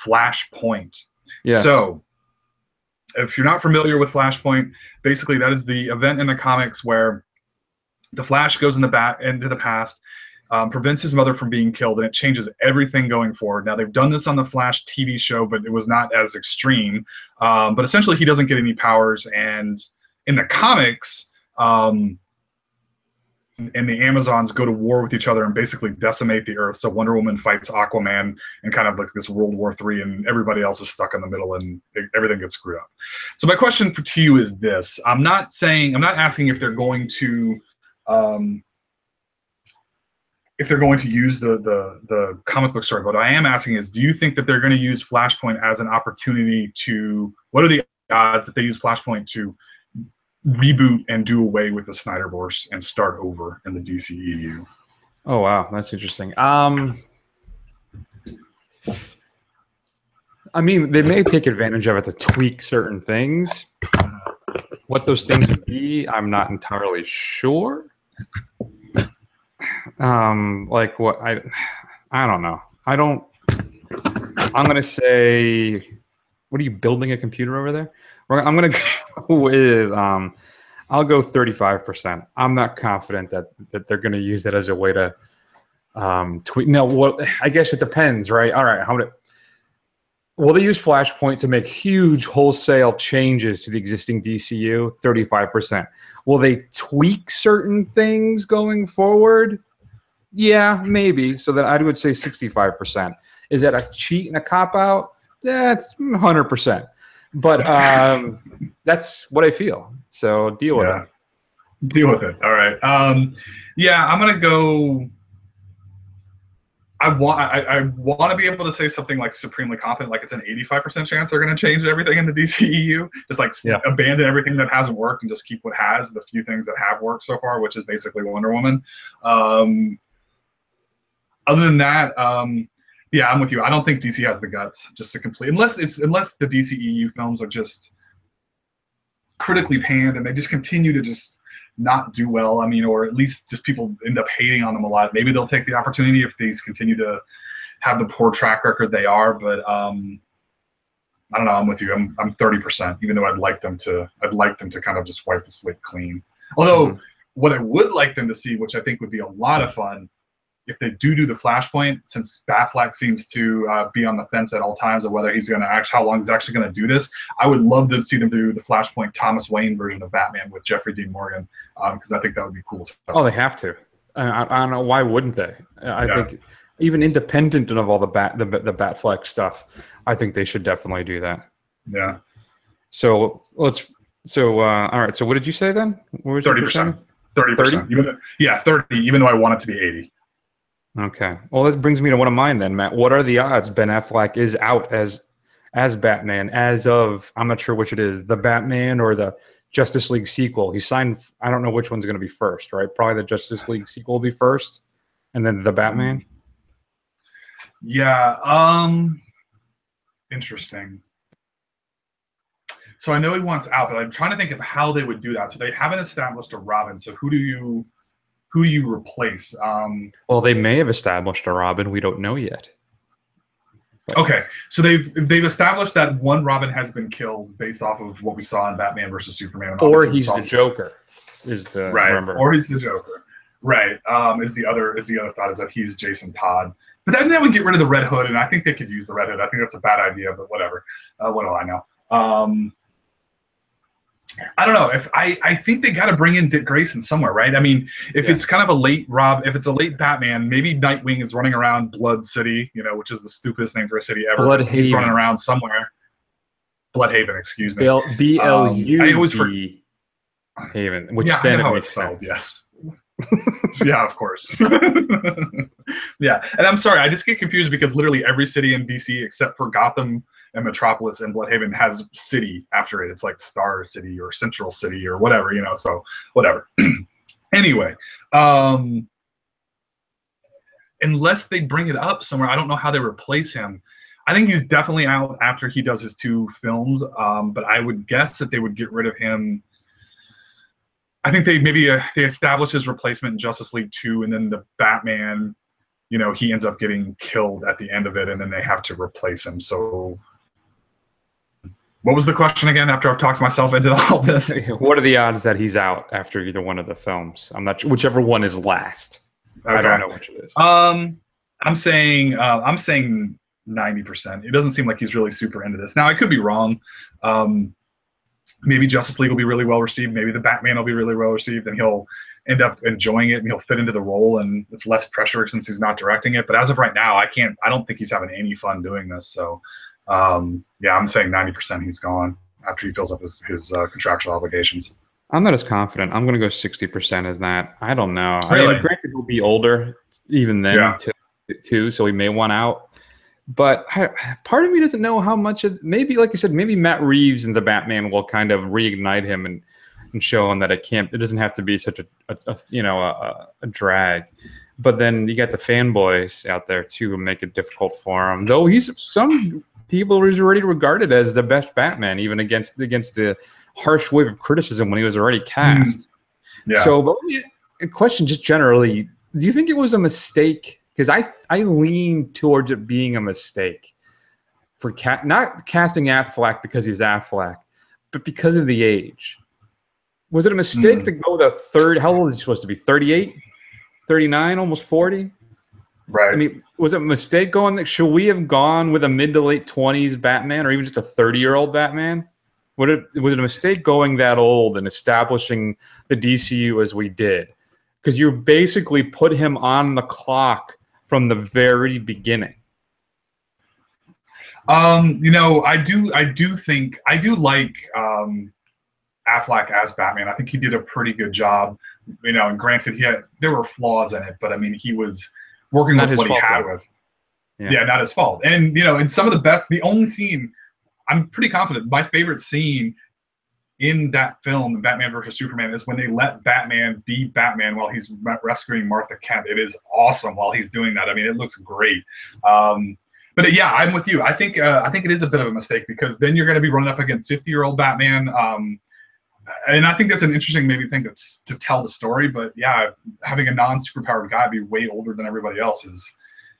Flashpoint. Yes. So if you're not familiar with Flashpoint, basically that is the event in the comics where the Flash goes into the past, prevents his mother from being killed, and it changes everything going forward. Now, they've done this on the Flash TV show, but it was not as extreme. But essentially, he doesn't get any powers, and in the comics, and the Amazons go to war with each other and basically decimate the Earth. So Wonder Woman fights Aquaman in kind of like this World War III, and everybody else is stuck in the middle, and everything gets screwed up. So my question to you is this: I'm not asking if they're going to use the comic book story, but what I am asking is, do you think that they're going to use Flashpoint as an opportunity to? What are the odds that they use Flashpoint to reboot and do away with the Snyderverse and start over in the DCEU? Oh wow, that's interesting. I mean, they may take advantage of it to tweak certain things. What those things would be, I'm not entirely sure. Like what I don't know. I'm gonna say, what are you building a computer over there? I'm gonna go with I'll go 35%. I'm not confident that they're gonna use that as a way to tweet. No, what I guess it depends, right? All right, will they use Flashpoint to make huge wholesale changes to the existing DCU? 35%. Will they tweak certain things going forward? Yeah, maybe. So that I would say 65%. Is that a cheat and a cop-out? That's 100%. But that's what I feel. So deal with it. Deal with it. All right. Yeah, I'm gonna go. I want to be able to say something like supremely confident, like it's an 85% chance they're going to change everything in the DCEU, just like abandon everything that hasn't worked and just keep what has, the few things that have worked so far, which is basically Wonder Woman. Other than that, yeah, I'm with you. I don't think DC has the guts just to complete, unless the DCEU films are just critically panned and they just continue to just not do well. I mean, or at least just people end up hating on them a lot. Maybe they'll take the opportunity if these continue to have the poor track record they are. But I don't know. I'm with you. I'm 30%, even though I'd like them to kind of just wipe the slate clean. Although what I would like them to see, which I think would be a lot of fun, if they do the Flashpoint, since Batfleck seems to be on the fence at all times of whether he's going to how long he's actually going to do this, I would love to see them do the Flashpoint Thomas Wayne version of Batman with Jeffrey Dean Morgan, because I think that would be cool. Oh, they have to. I don't know, why wouldn't they? I think even independent of all the Batfleck stuff, I think they should definitely do that. Yeah. So all right. So what did you say then? What was 30%. 30%. 30. Even though I want it to be 80. Okay. Well, that brings me to one of mine then, Matt. What are the odds Ben Affleck is out as Batman as of, I'm not sure which it is, the Batman or the Justice League sequel? He signed, I don't know which one's going to be first, right? Probably the Justice League sequel will be first, and then the Batman. Yeah. Interesting. So I know he wants out, but I'm trying to think of how they would do that. So they haven't established a Robin. So who do you replace? Well, they may have established a Robin. We don't know yet. Okay, so they've established that one Robin has been killed based off of what we saw in Batman versus Superman. Or he's the Joker. Is the right? Remember. Or he's the Joker. Right. Is the other thought is that he's Jason Todd. But then would get rid of the Red Hood, and I think they could use the Red Hood. I think that's a bad idea, but whatever. What do I know? I don't know. If I think they got to bring in Dick Grayson somewhere, right? I mean, if it's kind of a late if it's a late Batman, maybe Nightwing is running around Blood City, which is the stupidest name for a city ever. Bloodhaven. He's running around somewhere. Bloodhaven, excuse me. BLUD Haven, which then I know makes it's spelled, sense. Yes. Yeah, of course. Yeah, and I'm sorry, I just get confused because literally every city in DC except for Gotham and Metropolis and Bloodhaven has city after it. It's like Star City or Central City or whatever, you know, so whatever. Anyway, unless they bring it up somewhere, I don't know how they replace him. I think he's definitely out after he does his 2 films, but I would guess that they would get rid of him. I think they maybe they establish his replacement in Justice League 2, and then the Batman, you know, he ends up getting killed at the end of it, and then they have to replace him. So what was the question again after I've talked myself into all this? What are the odds that he's out after either one of the films? I'm not sure. Whichever one is last. Okay. I don't know which it is. I'm saying 90%. It doesn't seem like he's really super into this. Now, I could be wrong. Maybe Justice League will be really well received. Maybe the Batman will be really well received, and he'll end up enjoying it, and he'll fit into the role, and it's less pressure since he's not directing it. But as of right now, I don't think he's having any fun doing this. So, yeah, I'm saying 90% he's gone after he fills up his contractual obligations. I'm not as confident. I'm going to go 60% of that. I don't know. Really? I mean, granted, he'll be older even then, too, so he may want out. But part of me doesn't know how much of, maybe, like I said, maybe Matt Reeves and the Batman will kind of reignite him and show him that it doesn't have to be such a drag. But then you got the fanboys out there too who make it difficult for him. Though some people is already regarded as the best Batman, even against the harsh wave of criticism when he was already cast. Yeah. So, but a question just generally, do you think it was a mistake? Because I lean towards it being a mistake for not casting Affleck because he's Affleck, but because of the age. Was it a mistake to go the third? How old is he supposed to be? 38, 39, almost 40? Right. I mean, was it a mistake going? Should we have gone with a mid to late 20s Batman, or even just a 30-year-old Batman? Was it a mistake going that old and establishing the DCU as we did? Because you basically put him on the clock from the very beginning. You know, I do like Affleck as Batman. I think he did a pretty good job. You know, and granted, there were flaws in it, but I mean, he was working with what he had with. Yeah, not his fault. And you know, in some of the only scene, I'm pretty confident, my favorite scene in that film, Batman versus Superman, is when they let Batman be Batman while he's rescuing Martha Kent. It is awesome while he's doing that. I mean, it looks great. But yeah, I'm with you. I think it is a bit of a mistake because then you're going to be running up against 50-year-old Batman. And I think that's an interesting maybe thing to tell the story. But yeah, having a non-superpowered guy be way older than everybody else is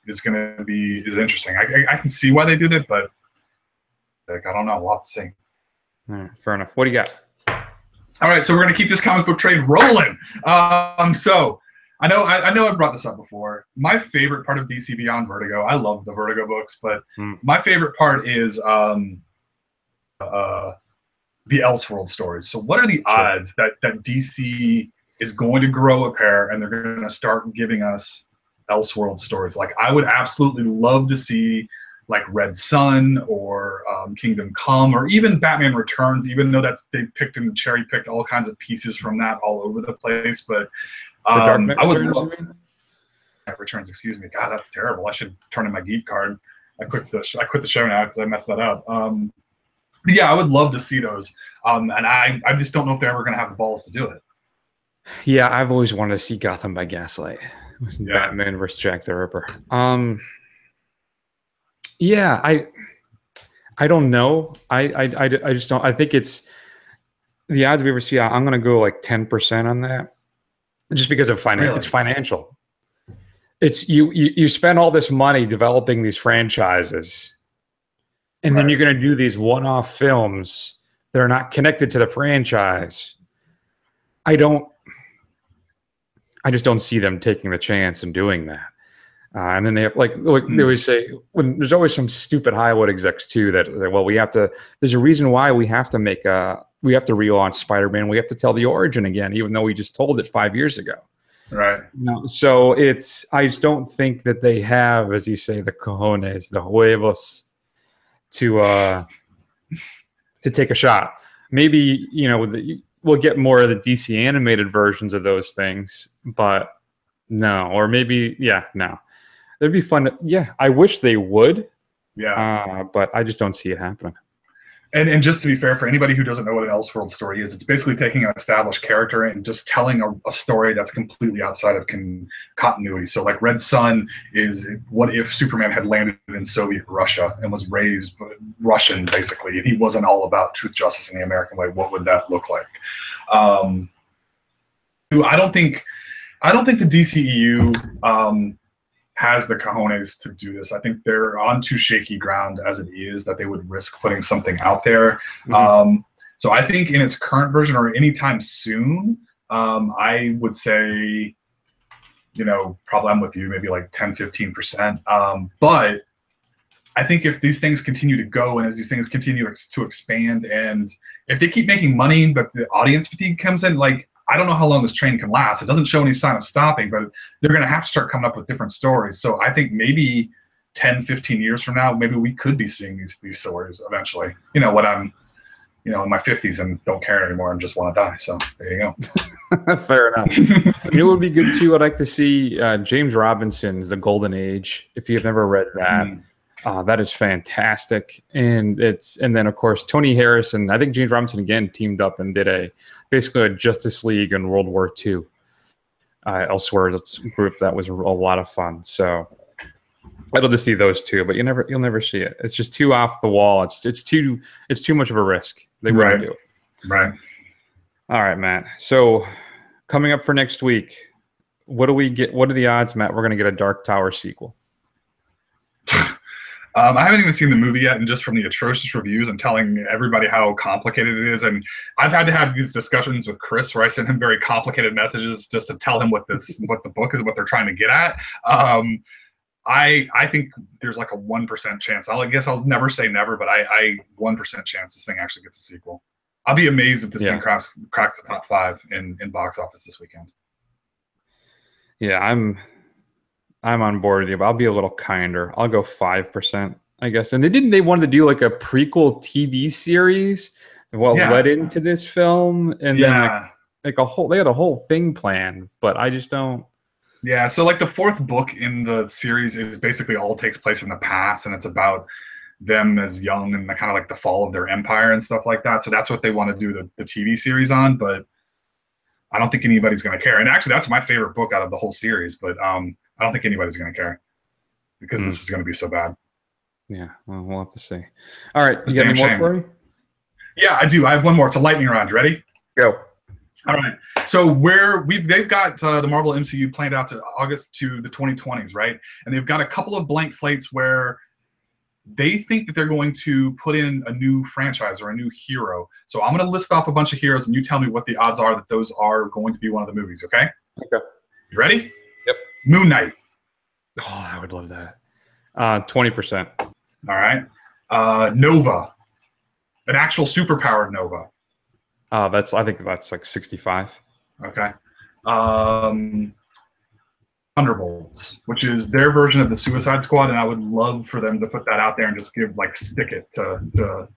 interesting. I can see why they did it, but like, I don't know. We'll have to see. All right, fair enough. What do you got? All right, so we're going to keep this comic book trade rolling. So I know I brought this up before. My favorite part of DC Beyond Vertigo, I love the Vertigo books, but my favorite part is the Elseworld stories. So what are the odds that DC is going to grow a pair and they're going to start giving us Elseworld stories? Like, I would absolutely love to see like Red Sun or Kingdom Come, or even Batman Returns, even though they picked and cherry picked all kinds of pieces from that all over the place. But I would love Returns. Excuse me. God, that's terrible. I should turn in my geek card. I quit the show now because I messed that up. Yeah, I would love to see those. And I just don't know if they're ever going to have the balls to do it. Yeah, I've always wanted to see Gotham by Gaslight. Batman versus Jack the Ripper. Yeah, I don't know. I just don't. I think it's the odds we ever see. I'm going to go like 10% on that, just because of finance. Really? It's financial. It's you spend all this money developing these franchises, and then you're going to do these one-off films that are not connected to the franchise. I just don't see them taking the chance and doing that. And then they have like they always say, when there's always some stupid Hollywood execs too that well, we have to. There's a reason why we have to relaunch Spider-Man. We have to tell the origin again, even though we just told it 5 years ago. Right. So I just don't think that they have, as you say, the cojones, the huevos to take a shot. Maybe we'll get more of the DC animated versions of those things, but no, or maybe no. It'd be fun. I wish they would, Yeah. But I just don't see it happening. And just to be fair, for anybody who doesn't know what an Elseworld story is, it's basically taking an established character and just telling a story that's completely outside of continuity. So like Red Sun is, what if Superman had landed in Soviet Russia and was raised Russian, basically, and he wasn't all about truth, justice, in the American way? What would that look like? I don't think the DCEU has the cojones to do this. I think they're on too shaky ground as it is that they would risk putting something out there. So I think in its current version or anytime soon, I would say, probably I'm with you, maybe like 10, 15%. But I think if these things continue to go and as these things continue to expand, and if they keep making money, but the audience fatigue comes in, like, I don't know how long this train can last. It doesn't show any sign of stopping, but they're going to have to start coming up with different stories. So I think maybe 10, 15 years from now, maybe we could be seeing these stories eventually. When I'm, in my 50s and don't care anymore and just want to die. So there you go. Fair enough. It would be good too. I'd like to see James Robinson's The Golden Age. If you've never read that, that is fantastic. And then of course Tony Harrison. I think James Robinson again teamed up and did basically a Justice League in World War II. Elsewhere, that's a group that was a lot of fun. So I'd love to see those two, but you'll never see it. It's just too off the wall. It's too much of a risk. They wouldn't do it. Right. All right, Matt. So coming up for next week, what do we get? What are the odds, Matt? We're going to get a Dark Tower sequel. I haven't even seen the movie yet, and just from the atrocious reviews and telling everybody how complicated it is, and I've had to have these discussions with Chris where I send him very complicated messages just to tell him what the book is, what they're trying to get at. I think there's like a 1% chance. I guess I'll never say never, but I 1% chance this thing actually gets a sequel. I'll be amazed if this thing cracks the top 5 in box office this weekend. Yeah, I'm on board with you, but I'll be a little kinder. I'll go 5%, I guess. And they wanted to do like a prequel TV series led into this film, and then like they had a whole thing planned, but I just don't. Yeah, so like the 4th book in the series is basically all takes place in the past, and it's about them as young and kind of like the fall of their empire and stuff like that. So that's what they want to do the TV series on, but I don't think anybody's going to care. And actually, that's my favorite book out of the whole series, but I don't think anybody's going to care because this is going to be so bad. Yeah, well, we'll have to see. All right, you got any more for me? Yeah, I do. I have one more. It's a lightning round. Ready? Go. All right. So they've got the Marvel MCU planned out to August to the 2020s, right? And they've got a couple of blank slates where they think that they're going to put in a new franchise or a new hero. So I'm going to list off a bunch of heroes, and you tell me what the odds are that those are going to be one of the movies, okay? Okay. You ready? Yep. Moon Knight. Oh, I would love that. 20%. All right. Nova. An actual superpowered Nova. I think that's like 65. Okay. Thunderbolts, which is their version of the Suicide Squad, and I would love for them to put that out there and just stick it to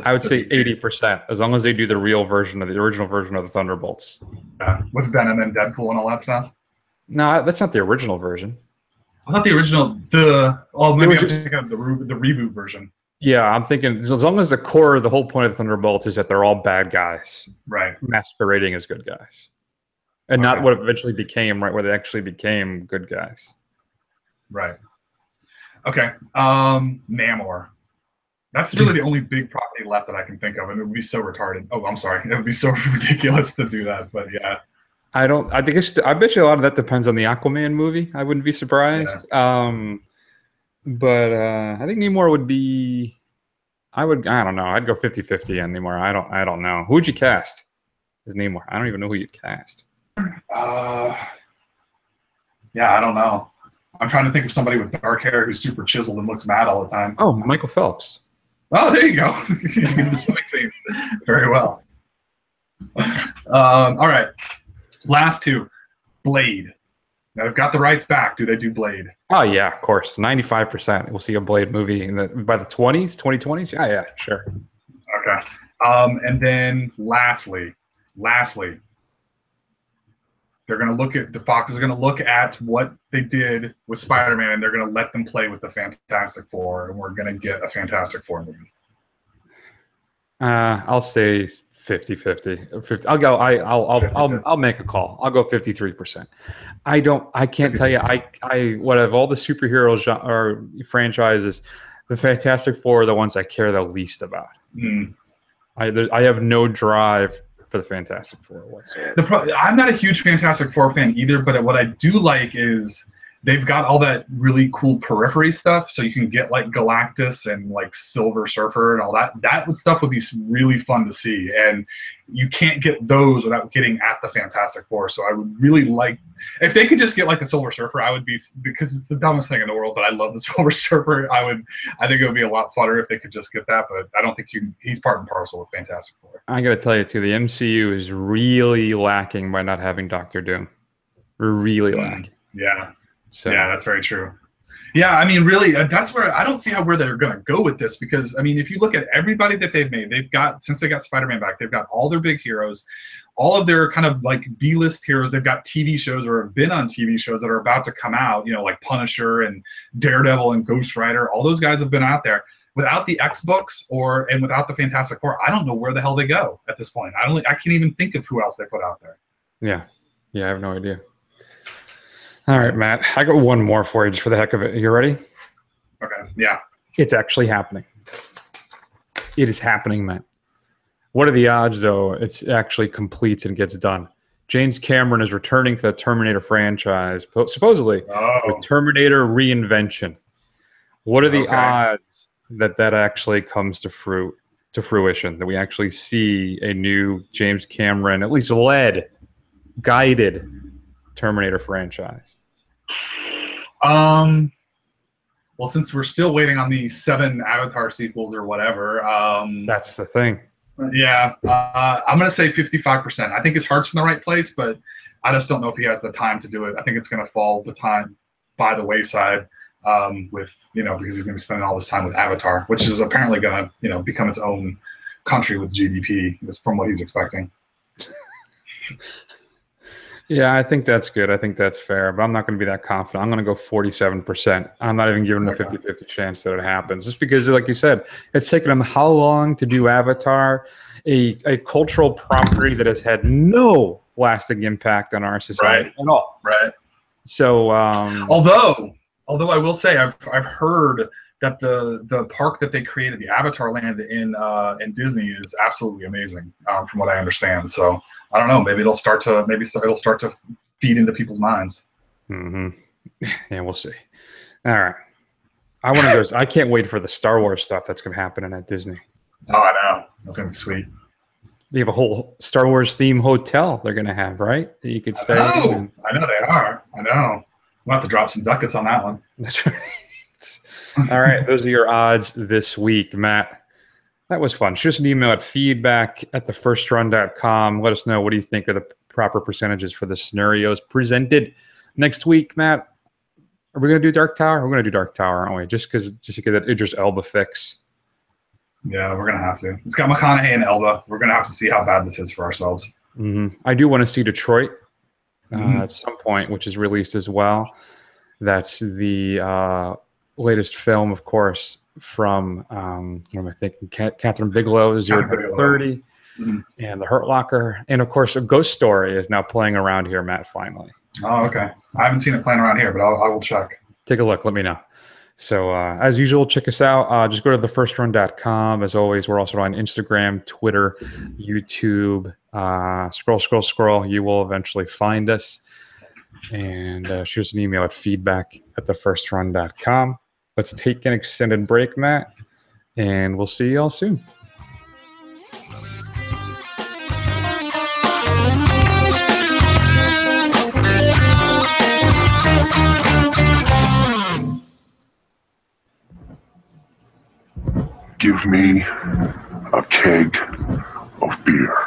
I would say 80%, as long as they do the original version of the Thunderbolts. Yeah, with Venom and Deadpool and all that stuff. No, that's not the original version. I thought the original, maybe I'm thinking of the reboot version. Yeah, I'm thinking as long as the whole point of the Thunderbolts is that they're all bad guys, right, masquerading as good guys, and not what eventually became, right, where they actually became good guys. Right. Okay. Namor. That's really the only big property left that I can think of, and it would be so retarded. Oh, I'm sorry. It would be so ridiculous to do that, but yeah. I bet you a lot of that depends on the Aquaman movie. I wouldn't be surprised. Yeah. But I think Namor would be. I don't know. I'd go 50-50 on Namor. I don't know. Who would you cast as Namor? I don't even know who you'd cast. Yeah, I don't know. I'm trying to think of somebody with dark hair who's super chiseled and looks mad all the time. Oh, Michael Phelps. Oh, there you go. You can do the swimming scene very well. All right. Last two. Blade. Now they've got the rights back. Do they do Blade? Oh, yeah, of course. 95%. We'll see a Blade movie by the 2020s? Yeah, sure. Okay. And then lastly, They're going to look at, the Fox is going to look at what they did with Spider-Man, and they're going to let them play with the Fantastic Four, and we're going to get a Fantastic Four movie. I'll say 50-50. 50. I'll go. I'll make a call. I'll go 53%. I can't tell you. What of all the superheroes or franchises, the Fantastic Four are the ones I care the least about. I have no drive for the Fantastic Four whatsoever. I'm not a huge Fantastic Four fan either, but what I do like is they've got all that really cool periphery stuff, so you can get like Galactus and like Silver Surfer and all that. That stuff would be really fun to see, and you can't get those without getting at the Fantastic Four. So I would really like if they could just get like the Silver Surfer. I would be, because it's the dumbest thing in the world, but I love the Silver Surfer. I think it would be a lot funner if they could just get that, but I don't think he's part and parcel with Fantastic Four. I got to tell you too, the MCU is really lacking by not having Doctor Doom. We're really lacking. Yeah. So. Yeah, that's very true. Yeah, I mean, really, that's where I don't see where they're going to go with this, because, I mean, if you look at everybody that they've made, since they got Spider-Man back, they've got all their big heroes, all of their kind of like B-list heroes. They've got TV shows or have been on TV shows that are about to come out, like Punisher and Daredevil and Ghost Rider. All those guys have been out there. Without the X-Books and without the Fantastic Four, I don't know where the hell they go at this point. I can't even think of who else they put out there. Yeah, I have no idea. All right, Matt, I got one more for you just for the heck of it. You ready? Okay, yeah. It's actually happening. It is happening, Matt. What are the odds, though, it actually completes and gets done? James Cameron is returning to the Terminator franchise, supposedly with Terminator Reinvention. What are the odds that actually comes to fruition, that we actually see a new James Cameron, at least guided Terminator franchise? Well, since we're still waiting on the 7 Avatar sequels or whatever, that's the thing. Yeah, I'm gonna say 55%. I think his heart's in the right place, but I just don't know if he has the time to do it. I think it's gonna fall by the wayside, because he's gonna be spending all this time with Avatar, which is apparently gonna become its own country with GDP, from what he's expecting. Yeah, I think that's good. I think that's fair, but I'm not going to be that confident. I'm going to go 47%. I'm not even giving a 50-50 chance that it happens, just because, like you said, it's taken them how long to do Avatar, a cultural property that has had no lasting impact on our society at all. Right. So, although I will say I've heard that the park that they created, the Avatar land in Disney, is absolutely amazing, from what I understand. So I don't know. Maybe it'll start to feed into people's minds. Yeah, we'll see. All right. I want to go. I can't wait for the Star Wars stuff that's going to happen at Disney. Oh, I know. That's going to be sweet. They have a whole Star Wars theme hotel they're going to have, right? That you could stay in. I know they are. I know. We'll have to drop some ducats on that one. That's right. All right. Those are your odds this week, Matt. That was fun. Shoot us an email at feedback@thefirstrun.com. Let us know, what do you think are the proper percentages for the scenarios presented next week, Matt? Are we going to do Dark Tower? We're going to do Dark Tower, aren't we? Just to get that Idris Elba fix. Yeah, we're going to have to. It's got McConaughey and Elba. We're going to have to see how bad this is for ourselves. I do want to see Detroit at some point, which is released as well. That's the latest film, of course, from what am I thinking? Catherine Bigelow, 0 to 30, and The Hurt Locker, and of course, A Ghost Story is now playing around here, Matt. Finally. Oh, okay. I haven't seen it playing around here, but I will check. Take a look. Let me know. So, as usual, check us out. Just go to thefirstrun.com. As always, we're also on Instagram, Twitter, YouTube. Scroll. You will eventually find us. And shoot us an email at feedback@thefirstrun.com. Let's take an extended break, Matt, and we'll see you all soon. Give me a keg of beer.